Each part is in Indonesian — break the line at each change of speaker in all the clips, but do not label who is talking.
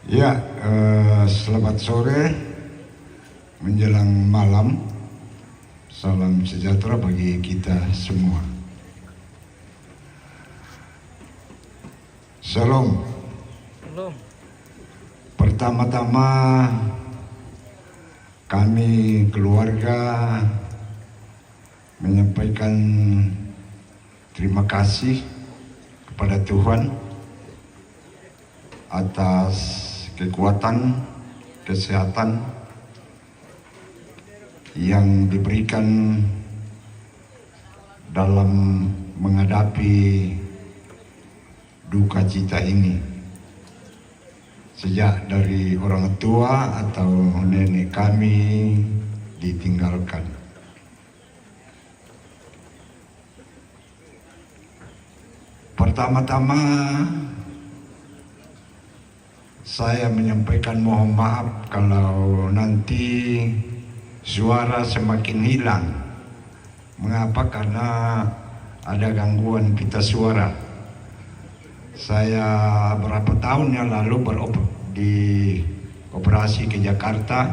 Ya, selamat sore menjelang malam. Salam sejahtera bagi kita semua. Salam. Pertama-tama kami keluarga menyampaikan terima kasih kepada Tuhan atas kekuatan, kesehatan yang diberikan dalam menghadapi duka cita ini. Sejak dari orang tua atau nenek kami ditinggalkan. Pertama-tama saya menyampaikan mohon maaf kalau nanti suara semakin hilang. Mengapa? Karena ada gangguan pita suara. Saya berapa tahun yang lalu operasi ke Jakarta.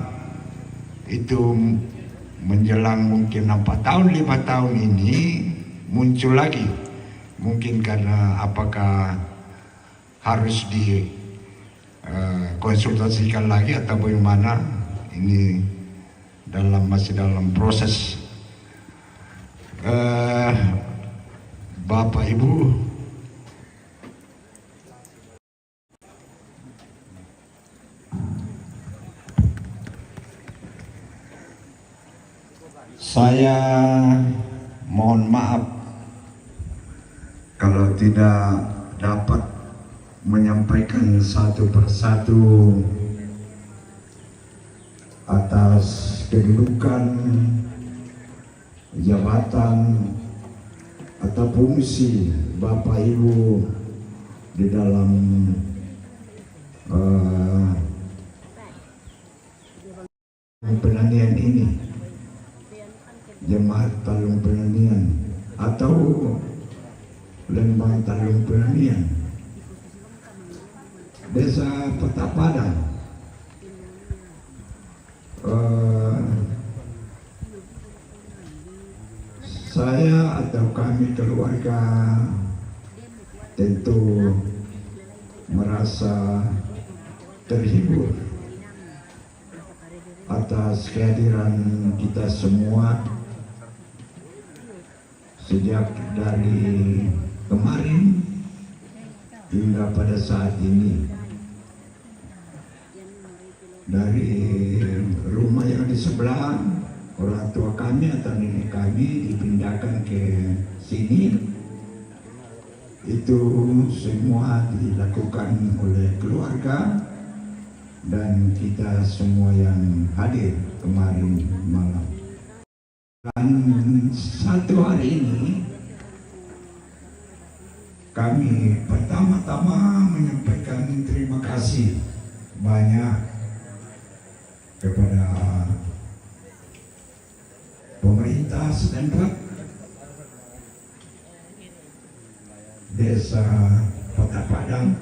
Itu menjelang mungkin 4 tahun, 5 tahun ini muncul lagi. Mungkin karena apakah harus konsultasikan lagi atau bagaimana, ini masih dalam proses. Bapak Ibu, saya mohon maaf kalau tidak dapat menyampaikan satu persatu atas kedudukan, jabatan atau fungsi Bapak Ibu di dalam penanian ini, Jemaat Talung Penanian atau Lembang Talung Penanian Desa Petapadang. Saya atau kami keluarga tentu merasa terhibur atas kehadiran kita semua sejak dari kemarin hingga pada saat ini. Dari rumah yang di sebelah, orang tua kami atau nenek kami dipindahkan ke sini. Itu semua dilakukan oleh keluarga dan kita semua yang hadir kemarin malam. Dan satu hari ini kami pertama-tama menyampaikan terima kasih banyak kepada pemerintah setempat, Desa Petapadang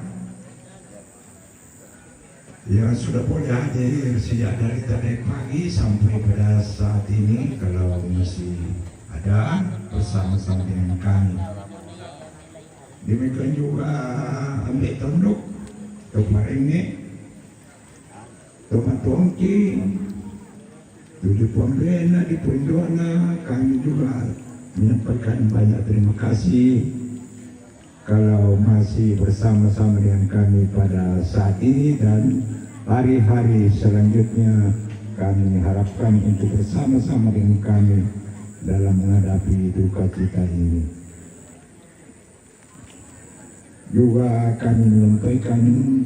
yang sudah boleh hadir sejak dari tadi pagi sampai pada saat ini, kalau masih ada bersama-sama dengan kami. Demikian juga ambil tondok Tomarenge, Tomat Tongki, Tujuh Pembena di Pondona. Kami juga menyampaikan banyak terima kasih kalau masih bersama-sama dengan kami pada saat ini, dan hari-hari selanjutnya kami harapkan untuk bersama-sama dengan kami dalam menghadapi duka cita ini. Juga kami menyampaikan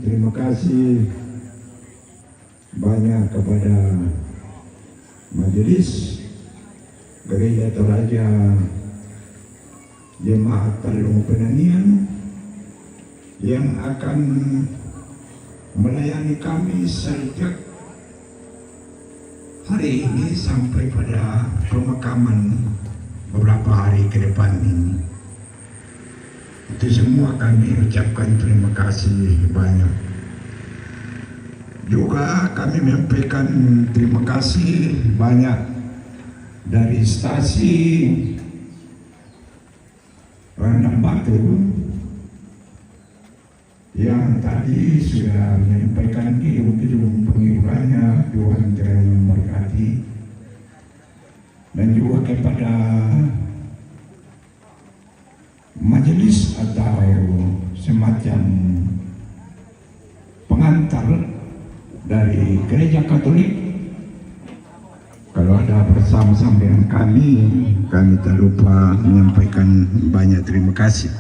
terima kasih banyak kepada Majelis Gereja Toraja Jemaat Talung Penanian yang akan melayani kami sejak hari ini sampai pada pemakaman beberapa hari ke depan ini. Itu semua kami ucapkan terima kasih banyak. Juga kami menyampaikan terima kasih banyak dari stasi Rendang Batu yang tadi sudah menyampaikan gedung-gedung penghiburannya. Tuhan kiranya memberkati, dan juga kepada majelis atau semacam pengantar dari Gereja Katolik. Kalau ada bersama-sama dengan kami tak lupa menyampaikan banyak terima kasih.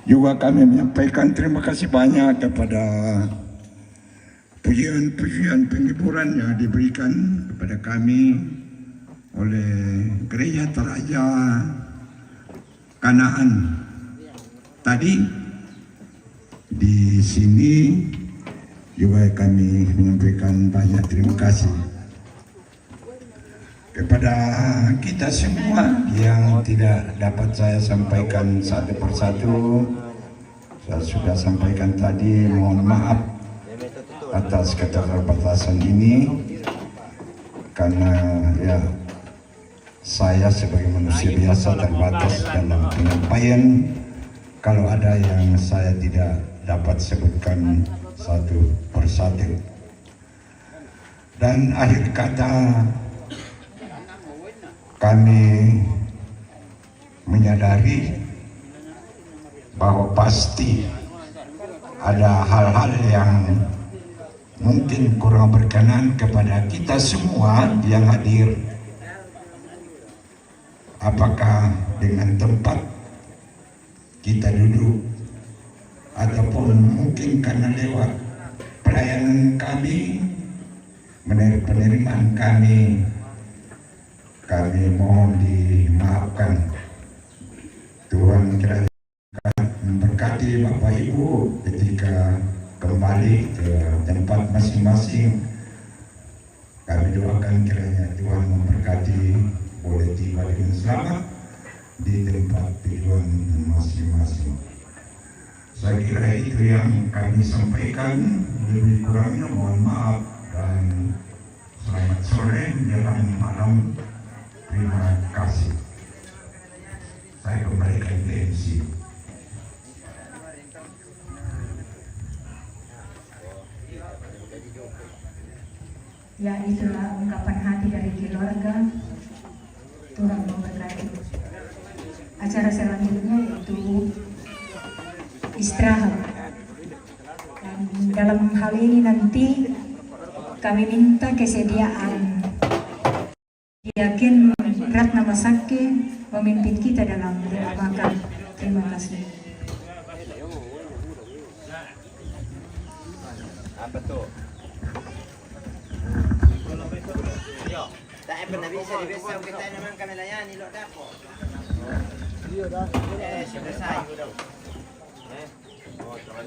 Juga kami menyampaikan terima kasih banyak kepada pujian-pujian penghiburan yang diberikan kepada kami oleh Gereja Toraja Kanaan. Tadi di sini juga kami menyampaikan banyak terima kasih kepada kita semua yang tidak dapat saya sampaikan satu persatu. Saya sudah sampaikan tadi, mohon maaf atas keterbatasan ini, karena ya saya sebagai manusia biasa terbatas dalam penyampaian. Kalau ada yang saya tidak dapat sebutkan satu persatu. Dan akhir kata, kami menyadari bahwa pasti ada hal-hal yang mungkin kurang berkenan kepada kita semua yang hadir. Apakah dengan tempat kita duduk, ataupun mungkin karena lewat pelayanan kami, penerimaan kami mohon dimaafkan. Tuhan kiranya memberkati Bapak Ibu ketika kembali ke tempat masing-masing. Kami doakan kiranya Tuhan memberkati, boleh tiba dengan selamat di tempat tujuan masing-masing. Saya kira itu yang kami sampaikan. Lebih kurangnya mohon maaf, dan selamat sore menjelang malam. Terima kasih. Saya kembalikan ke MC.
Ya, itulah ungkapan hati dari keluarga. Tuhan memberkati. Acara selanjutnya yaitu istirahat. Dan dalam hal ini nanti kami minta kesediaan Yakin Ratna Masake memimpin kita dalam doa makan. Terima kasih.
Apa tuh? Tak pernah bisa dibesar kita memang kami layani lo dapo. Iya dah. Sudah saya udah. Oh, terima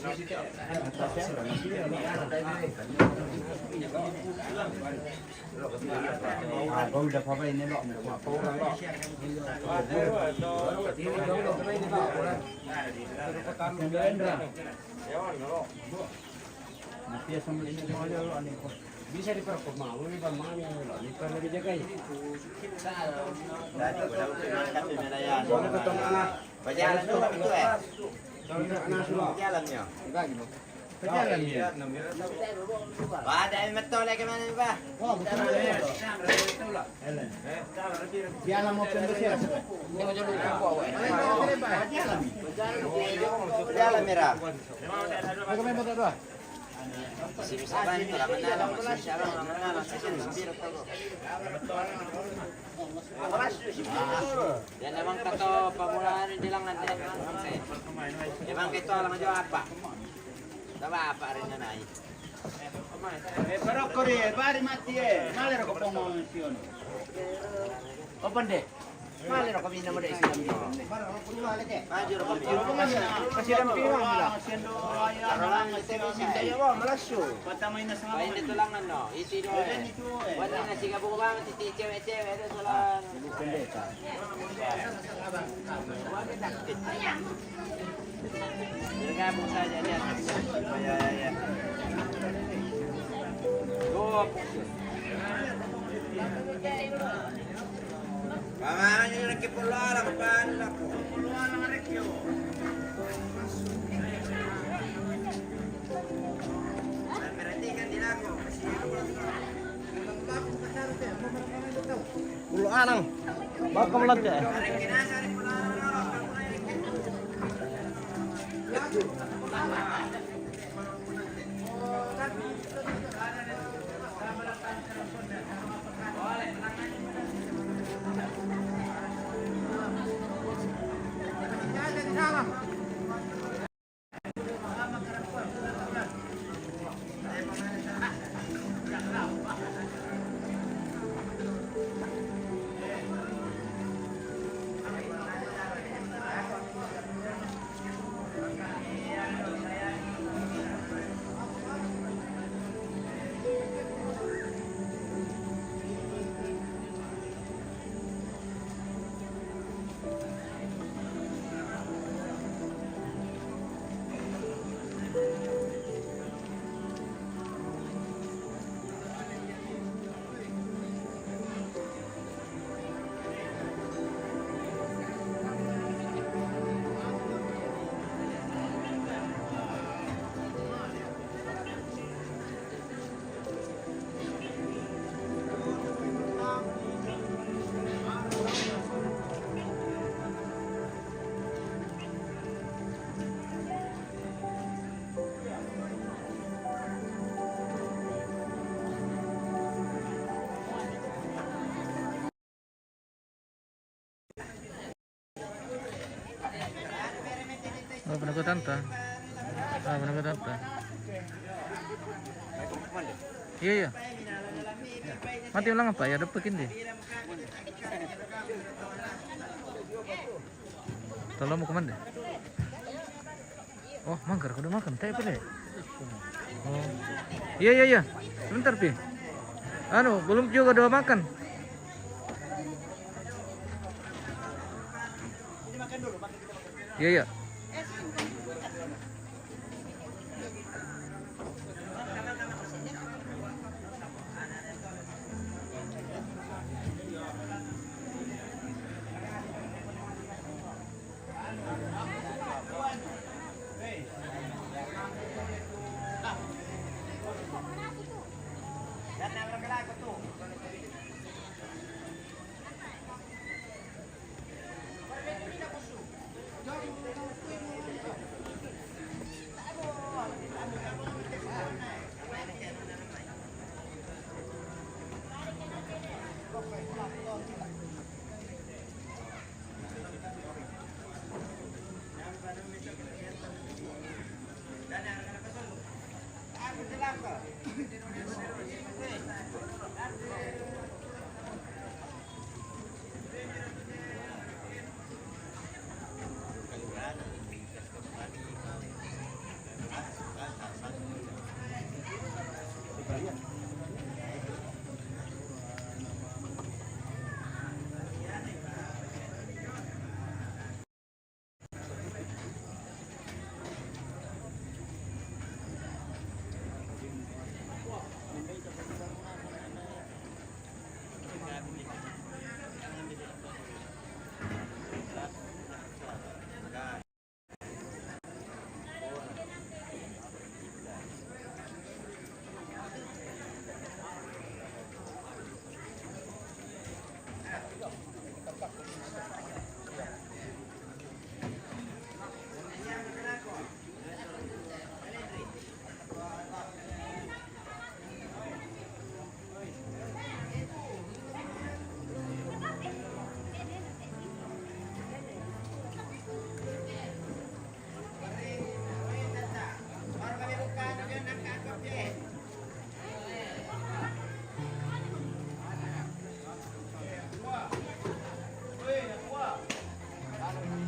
bisa diperkuat mau ini bagaimana lo ini perlu dijaga. Berjalan dulu itu jalannya. Jalannya. Ada yang betul lagi mana ni bah? Jalan mau pembesar. Jalan merah. Bagaimana betul doa? Sisaban itu lah menala sisaban menala sisir tahu. Dan emang kata pemulaan di langan dia emang kita lang jawab apa? Coba apa ringan naik. Pero Korea bari mati maler ko promotion. Open deh. Maler ko minna mo deh Islam. Maju ko kasi rampiro nila. Karang saya wa malasu. Patamay na sa mga. Bayin dito lang ano. Iti do. Wala na siga buko ba titi cewek-cewek itu solan. Bergabung saja dia. Ya. Pamangan nyo yung nakipulalang, paano na po? Puluhan ang rekyo. Perhatikan din ako.
Puluhan ang. Baka malat ya. Oh, penagutan ta. Ah, penagutan ta. Iya, iya. Mati ulang apa ya? Dapat kindi. Tolong mau kemana? Oh, manggar, udah makan. Tanya apa deh? Oh, iya, iya, iya. Sebentar, Pi. Anu, belum juga udah makan. Iya, iya.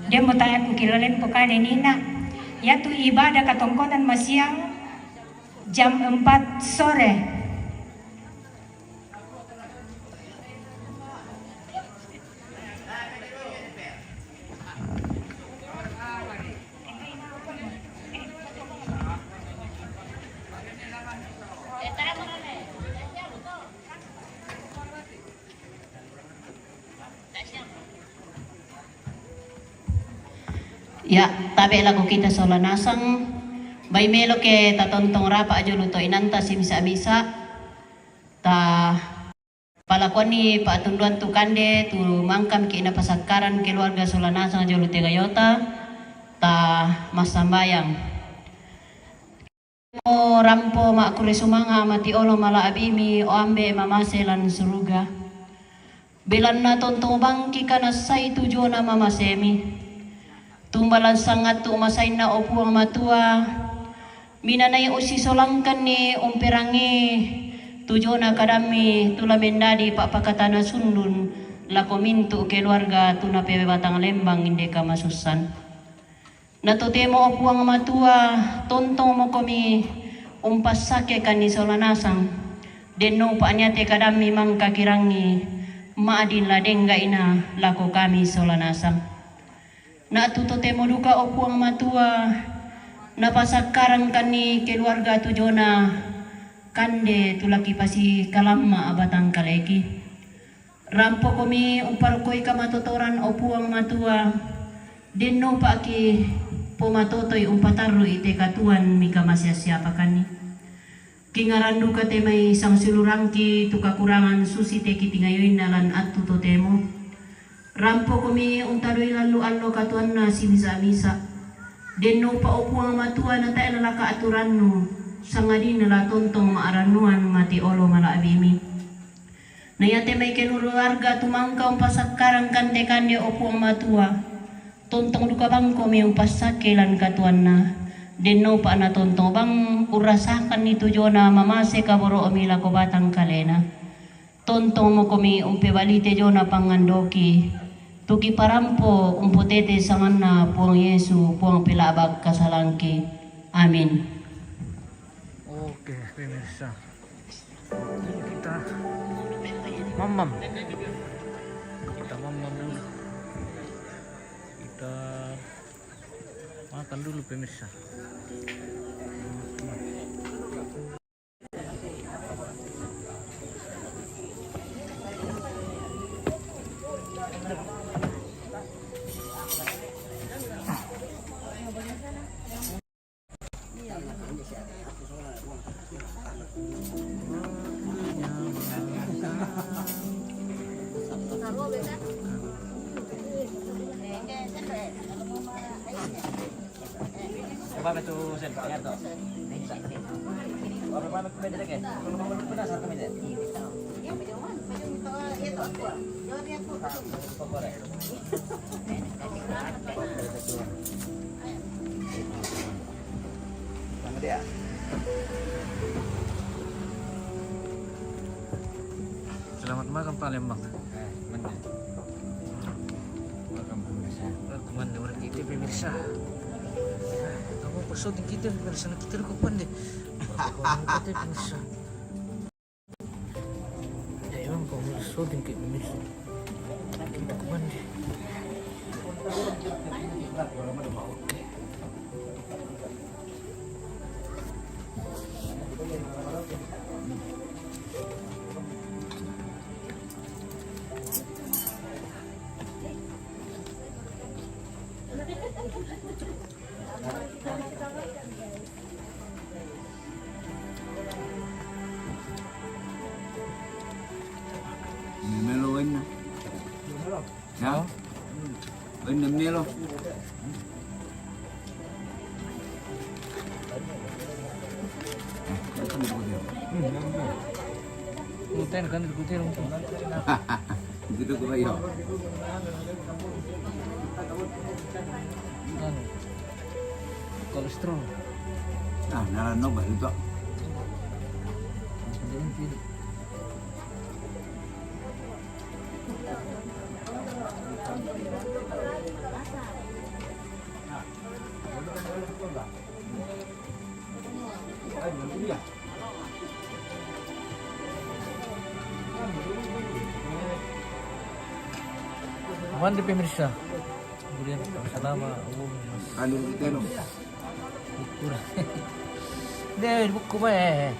Dia mau tanya ku kilalen po kane nina. Yaitu ibadah katongkonan masiang jam 4 sore.
Ya, tabi lagu kita solanasang. Bay melo ke tatontong rapa ajo luto inanta si misa-misa. Ta palakuan ni paatunduan tu kande tu mangkam ki inapasakaran keluarga solanasang ajo lute gayota. Ta masambayang. O rampo makure sumanga mati olo mala abimi o ambe mamaselan suruga. Bilan na tontong bangki kana say tujo na mamasemi. Tumbalan sangat tu masay na opuang matua. Minanay usi solangkan ni umpirangi. Tujo na kadami tula mendadi papakatana sundun. Lakomintu keluarga tuna pewe batang lembang hindi ka masusan. Natutemo opuang matua. Tontong mo kami umpasake kan ni solanasang. Denno paanyate kadami mang kakirangi. Maadin ladengga ina lako kami solanasang. Natututemo duka opuang matua. Napasakaran kani keluarga tujona kande tulaki pasi kalama abatang kaleki. Rampo kami umparkoy kamatotoran opuang matua. Denno paaki pumatotoy umpataro ite katuan mika masyasya kani. Kingarandu kate may isang silurangki tu kakurangan susi te kiti ngayon nalan at tutotemo. Rampo kami untaroy lalu-allo katuan na si misa-misa. Denno pa upuang matua na tayo nalaka aturan no. Sangadin nala tontong maaranuan mati olo mala abimi. Nayate may keluarga tumangka umpasakaran kante-kande upuang matua. Tontong duka bang kami umpasakilan katuan na. Denno pa na tontong bang urasakan ni tujo na mamase kaboro omila ko batang kalena. Tontong mo kami umpebalite jo na pangandoki. Tuki parampo umputete sangan na puang Yesu puang pilabag kasalangki. Amin.
Oke, pemirsa. Kita mamam. Kita mamam dulu. Kita makan dulu pemirsa.
Apa itu sen? Lihat tuh. Apa itu beda lagi? Kalau mau penasaran kami deh. Sama dia.
Selamat makan Palembang.
Mana?
Kemana orang kita pemirsa? Kamu persautin kita pemirsa kita lu kapan deh? Kita pemirsa. Ya emang kamu persautin kita pemirsa. Kita kapan deh?
Melo na. Ya. Benem melo.
Gluten kan gluten untuk.
Gitu ko ba yo?
Kan kolesterol.
Ah, narano ba ito?
Aman di pemirsa. Kemudian selama
Ano kita no?
ukur. Deh buku ba eh.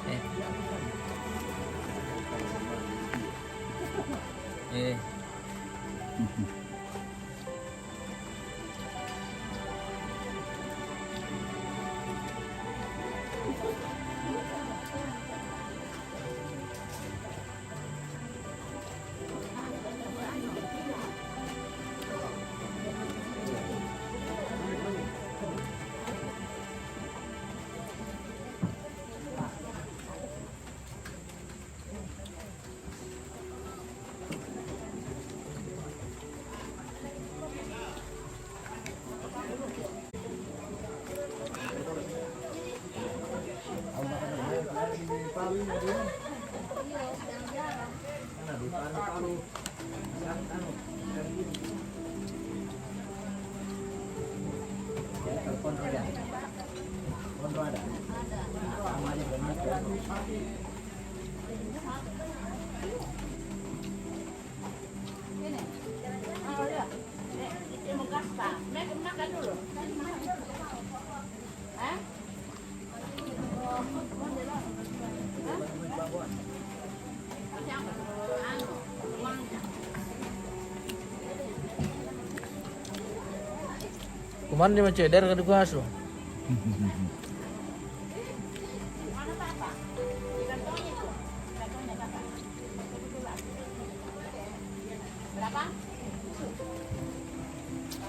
Kemarin dia menceder ke Dukaso.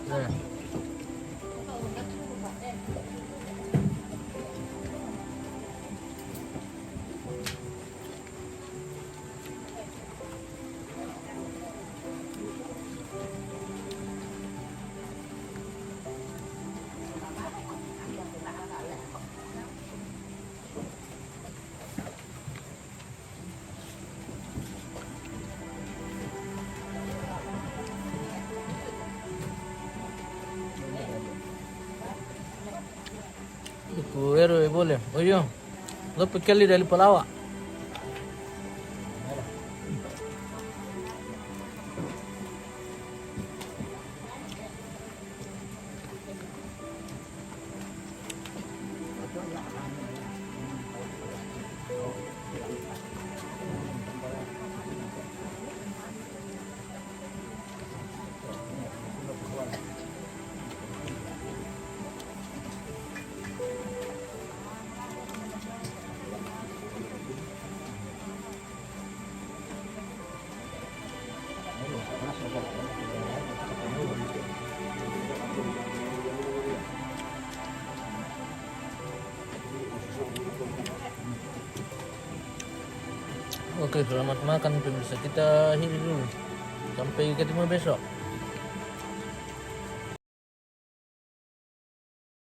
Nah. Kuero boleh. Oh iya. Lo pekali dari Palawa. Oke, selamat makan pemirsa. Kita akhiri dulu. Sampai ketemu besok.